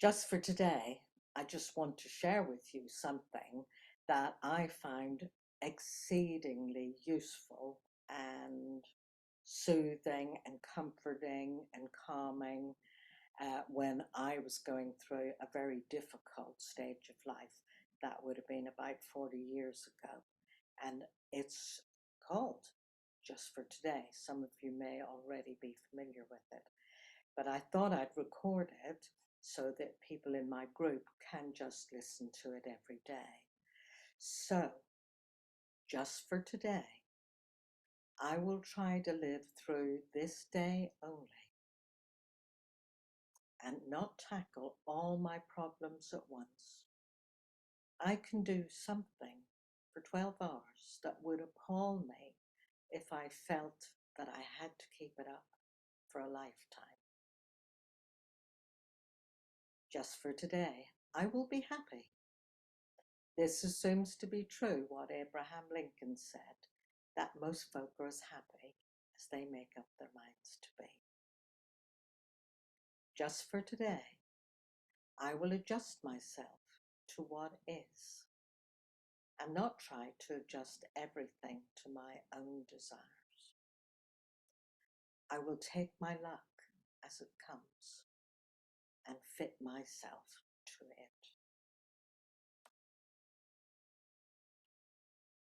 Just for today, I just want to share with you something that I find exceedingly useful and soothing and comforting and calming when I was going through a very difficult stage of life. That would have been about 40 years ago. And it's called Just for Today. Some of you may already be familiar with it, but I thought I'd record it so that people in my group can just listen to it every day. So, just for today, I will try to live through this day only and not tackle all my problems at once. I can do something for 12 hours that would appall me if I felt that I had to keep it up for a lifetime. Just for today, I will be happy. This assumes to be true what Abraham Lincoln said, that most folk are as happy as they make up their minds to be. Just for today, I will adjust myself to what is and not try to adjust everything to my own desires. I will take my luck as it comes and fit myself to it.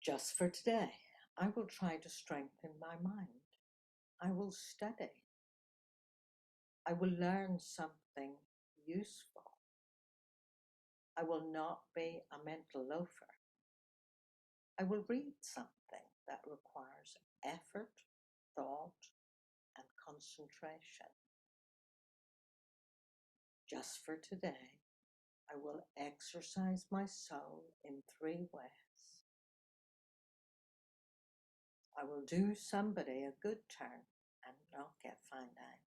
Just for today, I will try to strengthen my mind. I will study. I will learn something useful. I will not be a mental loafer. I will read something that requires effort, thought, and concentration. Just for today, I will exercise my soul in 3 ways. I will do somebody a good turn and not get fined out.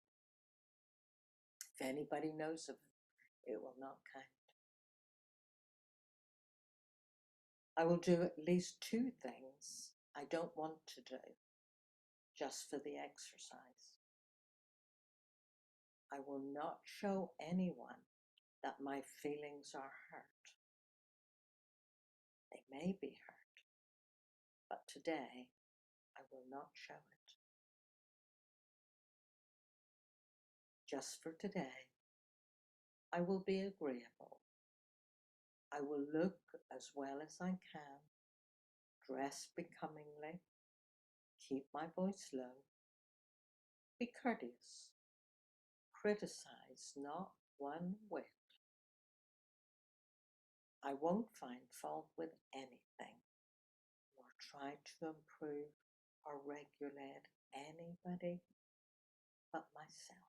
If anybody knows of it, it will not count. I will do at least 2 things I don't want to do just for the exercise. I will not show anyone that my feelings are hurt. They may be hurt, but today I will not show it. Just for today, I will be agreeable. I will look as well as I can, dress becomingly, keep my voice low, be courteous, criticize not one whit. I won't find fault with anything, nor try to improve or regulate anybody but myself.